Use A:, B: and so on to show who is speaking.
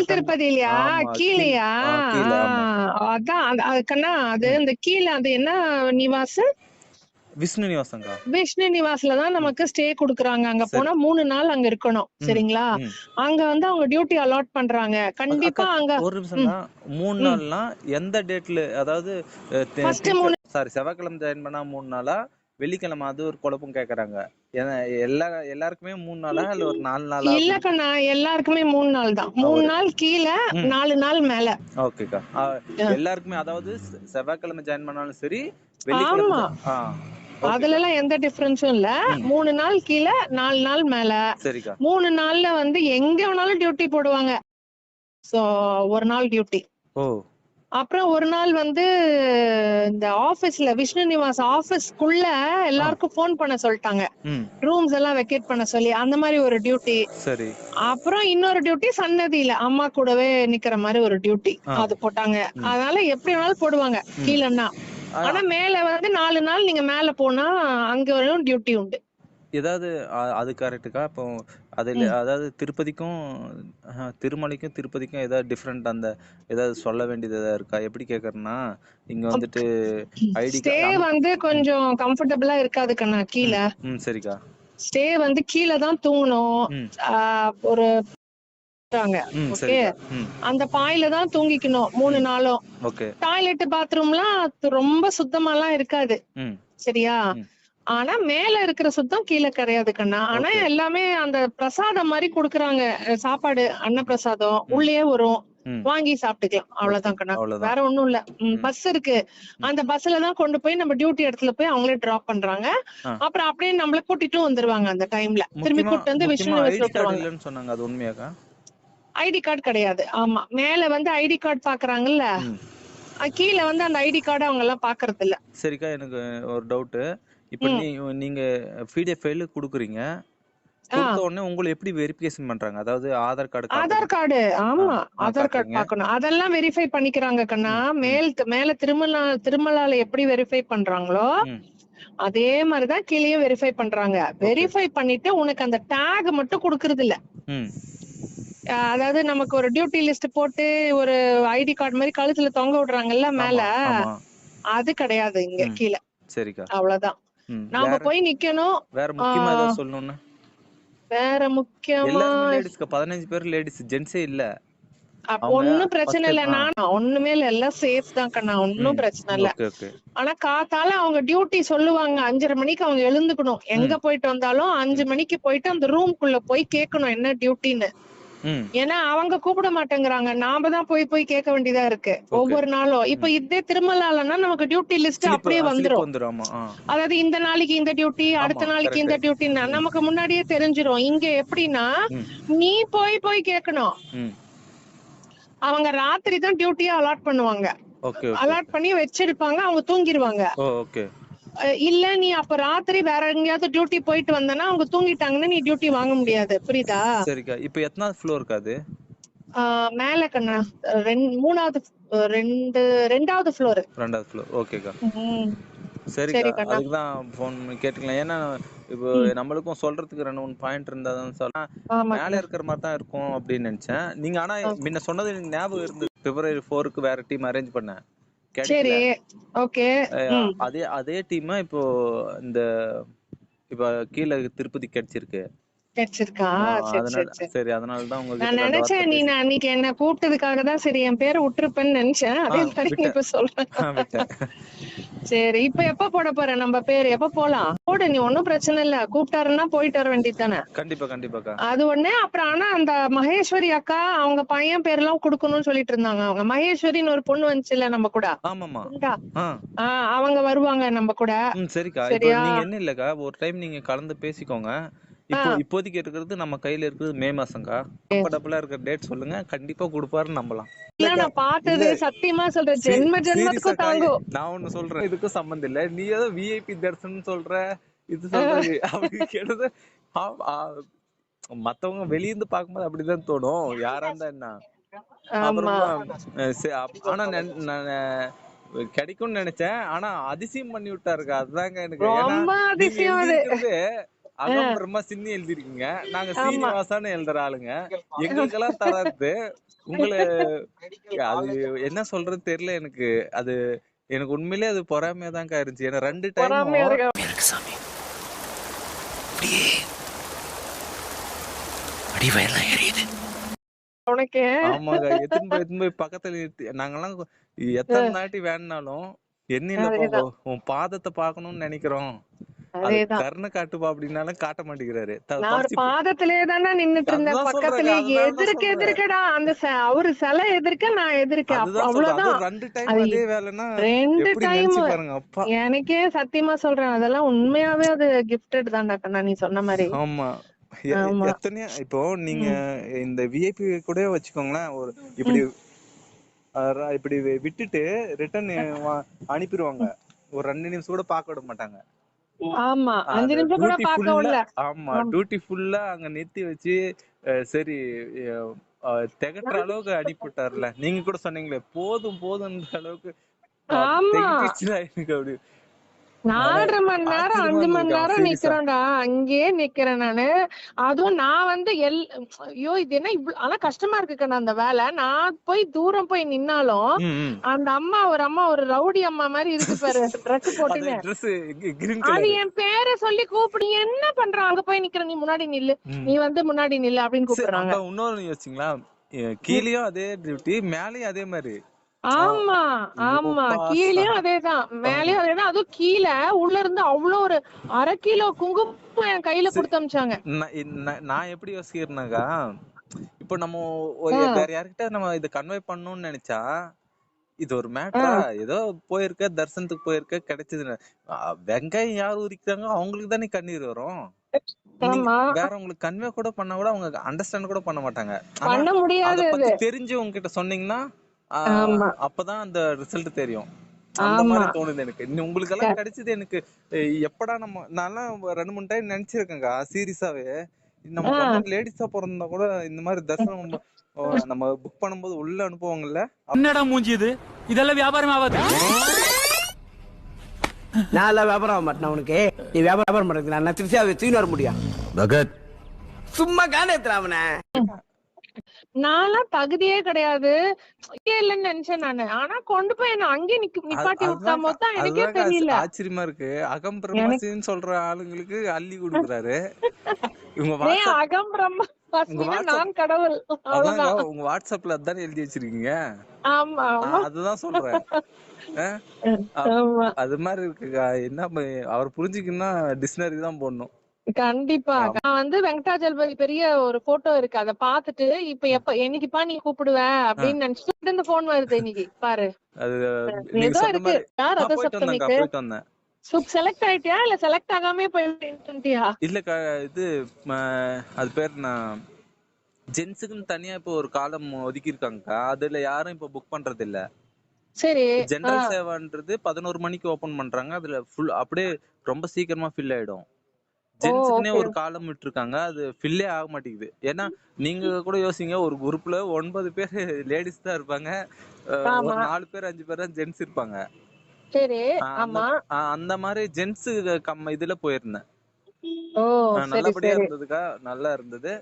A: மேல் திருப்பதி இல்லையா,
B: ஆமா
A: கீழையா?
B: கீழ ஆமா.
A: அதான் கண்ணா, அது இந்த கீழே அது என்ன நிவாஸ்?
B: விஷ்ணு நிவாசங்கா.
A: விஷ்ணு நிவாஸ்ல தான் நமக்கு ஸ்டே குடுக்குறாங்க. அங்க போனா 3 நாள் அங்க இருக்கணும். சரிங்களா? அங்க வந்து அவங்க டியூட்டி அலாட் பண்றாங்க. கண்டிப்பா அங்க
B: ஒரு நிமிஷம்க்கா, 3 நாள்னா எந்த டேட்ல? அதாவது செவ்வாய்க்கிழமை ஜாயின் பண்ணா 3 நாளா, வெள்ளிக்கிழமை? அது ஒரு குழப்பம் கேக்குறாங்க. எல்லாருக்குமே 3 நாளா இல்ல ஒரு 4 நாளா?
A: இல்ல கண்ணா, எல்லாருக்குமே 3 நாள் தான். 3 நாள் கீழே, 4 நாள் மேல.
B: ஓகேக்கா. எல்லாருக்குமே, அதாவது செவ்வாய்க்கிழமை ஜாயின் பண்ணாலும் சரி,
A: ஆமா,
B: வெள்ளிக்கிழமை.
A: அதுல எல்லாம் எந்த டிஃபரன்ஸும் இல்ல. 3 நாள் கீழே, 4 நாள் மேல.
B: சரிக்கா.
A: 3 நாள்ல வந்து எங்க வேணாலும் டியூட்டி போடுவாங்க. சோ ஒரு நாள் டியூட்டி. அப்புறம் ஒரு நாள் வந்து இந்த ஆபீஸ்ல, விஷ்ணு நிவாஸ் ஆபீஸ்க்குள்ள எல்லாருக்கும் போன் பண்ண சொல்லிட்டாங்க, ரூம்ஸ் எல்லாம் வெக்கேட் பண்ண சொல்லி. அந்த மாதிரி ஒரு டியூட்டி.
B: சரி.
A: அப்புறம் இன்னொரு டியூட்டி சன்னதியில அம்மா கூடவே நிக்கிற மாதிரி ஒரு டியூட்டி அது போட்டாங்க. அதனால எப்படி வேணாலும் போடுவாங்க கீழன்னா. ஆனா மேல வந்து 4 நாள் நீங்க மேல போனா அங்க வரையும் டியூட்டி உண்டு.
B: ஏதாவது அது கரெக்டுக்கா? இப்போ அதுல அதாவது திருப்பதிக்கும் திருமலைக்கும் திருப்பதிக்கும் ஏதாவது டிஃபரெண்ட், அந்த ஏதாவது சொல்ல வேண்டியது ஏதாவது இருக்கா? எப்படி கேக்குறேன்னா, இங்க வந்துட்டு
A: ஸ்டே வந்து கொஞ்சம் கம்ஃபர்டபுளா இருக்காது கண்ணா கீழே.
B: சரிக்கா.
A: ஸ்டே வந்து கீழே தான் தூங்கணும். ஒரு அந்த பாயில தான் தூங்கிக்கணும் 3 நாளும். டாய்லெட் பாத்ரூம்லாம் ரொம்ப சுத்தமாலாம் இருக்காது. சரியா? ஆனா மேல இருக்கிற சுத்தம் கீழே கிடையாது கண்ணா. ஆனா எல்லாமே அந்த பிரசாதம் மாதிரி குடுக்குறாங்க. சாப்பாடு அன்னப்பிரசாதம் உள்ளே வரும், வாங்கி சாப்பிட்டுக்கலாம். அவ்வளவுதான் கண்ணா, வேற ஒண்ணும் இல்ல. பஸ் இருக்கு, அந்த பஸ்ல தான் கொண்டு போய் நம்ம டியூட்டி இடத்துல போய் அவங்களே டிராப் பண்றாங்க. அப்புறம் அப்படியே நம்மள கூட்டிட்டும் வந்துருவாங்க. அந்த டைம்ல திரும்பி கூட்டிட்டு வந்து விஷ்ணு நிவாஸ்ல விட்டுருவாங்க.
B: சொன்னாங்க, அது உண்மையாக்கா?
A: ஐடி கார்டு கிடையாது. ஆமா, மேல வந்து ஐடி கார்டு பாக்குறாங்கல்ல, கீழே வந்து அந்த ஐடி கார்டு அவங்க எல்லாம் பாக்குறது இல்ல.
B: சரிக்கா, எனக்கு ஒரு டவுட். இப்ப நீங்க பிடிஎஃப் ஃபைல் குடுக்குறீங்க, கொடுத்த உடனே உங்களை எப்படி வெரிஃபிகேஷன் பண்றாங்க? அதாவது ஆதார் கார்டு.
A: ஆமா, ஆதார் கார்டு பாக்கணும். அதெல்லாம் வெரிஃபை பண்ணிக்கிறாங்க கண்ணா. மேல திருமலால எப்படி வெரிஃபை பண்றாங்களோ அதே மாதிரிதான் கீழேயும் வெரிஃபை பண்றாங்க. வெரிஃபை பண்ணிட்டு உனக்கு அந்த டேக் மட்டும் குடுக்கறது இல்ல. அதாவது நமக்கு ஒரு டியூட்டி லிஸ்ட் போட்டு ஒரு ஐடி கார்டு மாதிரி கழுத்துல தொங்க விடுறாங்கல்ல மேல, அது கிடையாது இங்க கீழே.
B: சரிக்கா.
A: அவ்வளவுதான், நாம போய் நிக்கணும்.
B: வேற முக்கியமா ஏதாவது சொல்லணும்னா?
A: வேற முக்கியமா
B: 15 பேர் லேடிஸ், ஜென்ஸே இல்ல.
A: ஒன்னும் பிரச்சனை இல்ல. நான் ஒண்ணுமே இல்ல, எல்லாம் சேஃப் தான் கண்ணா, ஒன்னும் பிரச்சனை இல்ல. ஆனா காத்தால அவங்க டியூட்டி சொல்லுவாங்க 5:30 மணிக்கு அவங்க எழுந்துக்கணும். எங்க போயிட்டு வந்தாலும் 5 மணிக்கு போயிட்டு அந்த ரூம்குள்ள போய் கேட்கணும் என்ன டியூட்டின்னு. ஏன்னா அவங்க கூப்பிட மாட்டேங்கிறாங்க, நாம தான் போய் போய் கேட்க வேண்டியதா இருக்கு ஒவ்வொரு நாளும். இப்ப இதே திருமலாலன்னா நமக்கு டியூட்டி லிஸ்ட் அப்படியே வந்துரும். அதாவது இந்த நாளைக்கு இந்த டியூட்டி, அடுத்த நாளைக்கு இந்த டியூட்டின்னா நமக்கு முன்னாடியே தெரிஞ்சிரும். இங்க எப்படின்னா நீ போய் போய் கேட்கணும். அவங்க ராத்திரி தான் டியூட்டியா அலாட் பண்ணுவாங்க. அலாட் பண்ணி வச்சிருப்பாங்க, அவங்க தூங்கிடுவாங்க. இல்ல நீ அப்ப ராத்திரி வேற எங்கேயாவது டியூட்டி போயிட்டு வந்தனா அவங்க தூங்கிட்டாங்கன்னா நீ டியூட்டி வாங்க முடியாது. புரியுதா?
B: சரிக்கா. இப்ப எத்தனாவது ஃப்ளோர் இருக்காது?
A: மேல கண்ணா, 2வது ஃப்ளோர்.
B: ஓகேக்கா. சரிக்கா, அதுக்குதான் போன் பண்ணி கேட்டுக்கலாம். ஏன்னா இப்போ நம்மளுக்கும் சொல்றதுக்கு 2-3 பாயிண்ட் இருந்தா தான் சொல்ல, மேல இருக்கிற மாதிரி தான் இருக்கும் அப்படின்னு நினைச்சேன். நீங்க ஆனா முன்ன சொன்னது எனக்கு ஞாபகம் இருந்து, February 4க்கு வேற டீம் அரேஞ்ச் பண்ணேன்.
A: சரி, ஓகே.
B: அதே டீம் இப்போ இந்த இப்ப கீழ திருப்பதி கிடைச்சிருக்கு. சரி, அதனால தான் உங்களுக்கு
A: நான் நினைச்சேன் நீ அன்னைக்கு என்ன கூப்பிட்டதுக்காக தான் சரி என் பேரை விட்டுருப்பேன்னு நினைச்சேன். அதே மாதிரி இப்ப சொல்றேன். சரி, இப்ப எப்ப போட போற நம்ம பேரு? எப்ப போலாம்? போடு, நீ ஒன்னும் பிரச்சனை இல்ல. கூப்பிட்டாருன்னா போயிட்டு வர வேண்டியது தானே.
B: கண்டிப்பா. அது
A: ஒண்ணு. அப்புறம் ஆனா அந்த மகேஸ்வரி அக்கா அவங்க பையன் பேர் எல்லாம் குடுக்கணும்னு சொல்லிட்டு இருந்தாங்க. அவங்க மகேஸ்வரின்னு ஒரு பொண்ணு வந்துச்சுல நம்ம கூட.
B: ஆமாமா.
A: அவங்க வருவாங்க நம்ம கூட.
B: சரிக்கா. இப்போ நீங்க என்ன இல்லக்கா, ஒரு டைம் நீங்க கலந்து பேசிக்கோங்க. இப்போதைக்கு இருக்கிறது நம்ம கையில இருக்கிறது மே மாசம்க்கா. கம்ஃபர்டபுளா இருக்கிற டேட் சொல்லுங்க, கண்டிப்பா கொடுப்பாருன்னு நம்பலாம்.
A: நான் பார்த்தது சத்தியமா சொல்றேன், ஜென்மத்துக்கும் தாங்கும்.
B: நான் ஒண்ணு சொல்றேன், இதுக்கும் சம்பந்தம் இல்ல. நீ ஏதோ விஐபி தரிசனம் சொல்ற, இது சொல்றது அப்படி கேட்டது. மத்தவங்க வெளியிருந்து பாக்கும்போது அப்படிதான் தோணும், யாரா இருந்தா என்ன. ஆனா கிடைக்கும்னு நினைச்சேன், ஆனா அதிசயம் பண்ணி விட்டாருக்கா. அதுதாங்க எனக்கு. அகம்பிரமா சின்னி எழுதிருக்கீங்க, நாங்க சீனிவாசான்னு எழுதுற ஆளுங்க. எங்களுக்கெல்லாம் தராது. உங்களை அது என்ன சொல்றது தெரியல எனக்கு. அது எனக்கு உண்மையிலேயே அது பொறாமையா தான் இருந்துச்சு. ஏன்னா 2 டைமும்
C: எனக்கு சாமி அப்படியே அடிவயெல்லாம் எரியுது.
A: உனக்கு
B: ஆமாங்க. எத்தனை போய் பக்கத்துல நிறுத்தி நாங்கெல்லாம் எத்தனை நாட்டி வேணுனாலும் எண்ணில போங்க உன் பாதத்தை பாக்கணும்னு நினைக்கிறோம். அது கருணை காட்டுப்பா அப்படின்னாலும் காட்ட மாட்டேங்கிறாரு.
A: நான் பாதத்திலேயே தானே நின்னுட்டு இருந்தேன் பக்கத்திலே. எதிர்க்கடா அந்த அவரு சிலை எதிர்க்க நான் எதிர்க்க. அவ்வளவுதான்.
B: 2 டைம் அதே வேலைன்னா
A: 2 டைம்
B: பாருங்க. அப்பா
A: எனக்கே சத்தியமா சொல்றேன், அதெல்லாம் உண்மையாவே அது கிஃப்டட் தான்டா கண்ணா நீ சொன்ன மாதிரி.
B: ஆமா. எத்தனையா இப்போ நீங்க இந்த விஐபி கூட வச்சுக்கோங்களேன். ஒரு இப்படி விட்டுட்டு ரிட்டர்ன் அனுப்பிடுவாங்க. ஒரு 2 நிமிஷம் கூட பாக்க விட மாட்டாங்க.
A: ஆமா 5 நிமிஷம் கூட பாக்க விடல.
B: ஆமா டியூட்டி ஃபுல்லா அங்க நிறுத்தி வச்சு சரி திகட்டுற அளவுக்கு அனுப்பிவிட்டாருல. நீங்க கூட சொன்னீங்களே போதும் போதும்ன்ற அளவுக்கு எனக்கு அப்படி
A: 4.5 மணி நேரம் 5 மணி நேரம் நிக்கிறேன்டா. அங்கேயே நிக்கிறேன் நானு. அதுவும் நான் வந்து ஐயோ இது என்ன ஆனா கஷ்டமா இருக்குக்கண்ணா அந்த வேலை. நான் போய் தூரம் போய் நின்னாலும் அந்த அம்மா ஒரு ரவுடி அம்மா மாதிரி இருக்கு பாரு, ட்ரெஸ் போட்டுன்னு. அது என் பேரை சொல்லி கூப்பிடு, என்ன பண்றான் அங்க போய் நிக்கிற, நீ முன்னாடி நில்லு, நீ வந்து முன்னாடி நில்லு அப்படின்னு கூப்பிடுறாங்க.
B: இன்னொரு யோசிச்சுங்களா, கீழேயும் அதே டியூட்டி மேலேயும் அதே மாதிரி.
A: ஆமா ஆமா கீழேயும் அதேதான் மேலயும் அதேதான். அதுவும் கீழே உள்ள இருந்து அவ்வளவு ஒரு 1/2 கிலோ குங்குமம் என் கையில கொடுத்து அமிச்சாங்க.
B: நான் எப்படி யோசிக்கிறேன்னாக்கா, இப்ப நம்ம வேற யார்கிட்ட நம்ம இத கன்வே பண்ணணும்னு நினைச்சா இது ஒரு மேட்டரா, ஏதோ போயிருக்க தரிசனத்துக்கு போயிருக்க கிடைச்சது. வெங்காயம் யார் உரிக்கிறாங்க அவங்களுக்கு தானே கண்ணீர் வரும். வேற உங்களுக்கு கன்வே கூட பண்ணா கூட அவங்க அண்டர்ஸ்டாண்ட் கூட பண்ண மாட்டாங்க.
A: பண்ண முடியாது.
B: தெரிஞ்சு உங்ககிட்ட சொன்னீங்கன்னா அப்பதான் அந்த ரிசல்ட் தெரியும். அந்த மாதிரி தோணுது எனக்கு. உங்களுக்கு எல்லாம் கிடைச்சது எனக்கு எப்படா நான்லாம் 2-3 டைம் நினைச்சிருக்கேங்க சீரியஸாவே. நம்ம லேடிஸா பிறந்தா கூட இந்த மாதிரி தரிசனம் நம்ம புக் பண்ணும்போது உள்ள அனுப்புவாங்கல்ல.
D: என்னடா மூஞ்சி இது, இதெல்லாம் வியாபாரம் ஆகாது.
E: நான் எல்லாம் வியாபாரம் ஆக மாட்டேன். உனக்கு நீ வியாபாரம் பண்றது நான் திருச்சியாவை தூக்கி வர முடியும். பகத் சும்மா காண அவனை
A: நான்லாம் தகுதியே கிடையாது இல்லன்னு நினைச்சேன் நானு. ஆனா கொண்டு போய் என்ன அங்கே நிப்பாட்டி விட்டாம தான் எனக்கே தெரியல.
B: ஆச்சரியமா இருக்கு. அகம்பிரமசின்னு சொல்ற ஆளுங்களுக்கு அள்ளி கொடுக்குறாரு.
A: அகம்பிரம நான் கடவுள்.
B: உங்க வாட்ஸ்அப்ல அதான் எழுதி வச்சிருக்கீங்க.
A: ஆமா
B: அதுதான் சொல்றேன். அது மாதிரி இருக்குக்கா. என்ன அவர் புரிஞ்சுக்கணும்னா டிக்ஷனரி தான் போடணும்.
A: கண்டிப்பா. நான் வந்து வெங்கடாஜலபதி பெரிய ஒரு போட்டோ இருக்கு, அத பாத்துட்டு இப்ப என்னைக்குப்பா நீ கூப்பிடுவ அப்படின்னு நினைச்சிட்டு இந்த போன் வருது இன்னைக்கு பாரு. ஏதோ இருக்கு ரதசப்தமிக்கு. செலக்ட் ஆயிட்டியா இல்ல செலக்ட் ஆகாமே போயிட்டியா?
B: இல்லக்கா இது அது பேர் நான் ஜென்ஸுக்குன்னு தனியா இப்ப ஒரு காலம் ஒதுக்கி இருக்காங்கக்கா. அதுல யாரும் இப்ப புக் பண்றது இல்ல.
A: சரி.
B: ஜெனரல் சேவான்றது 11 மணிக்கு ஓபன் பண்றாங்க. அதுல ஃபுல் அப்படியே ரொம்ப சீக்கிரமா ஃபில் ஆயிடும். ஜென்ஸுக்குனே ஒரு காலம் விட்டுருக்காங்க, அது ஃபில்லே ஆக மாட்டேங்குது. ஏன்னா நீங்க கூட யோசிங்க, ஒரு குரூப்ல 9 பேர் லேடிஸ் தான் இருப்பாங்க, ஒரு 4 பேர் 5 பேர் தான் ஜென்ஸ் இருப்பாங்க.
A: சரி. ஆமா
B: அந்த மாதிரி ஜென்ஸ் இதுல போயிருந்தேன். நல்லபடியா இருந்ததுக்கா, நல்லா இருந்தது.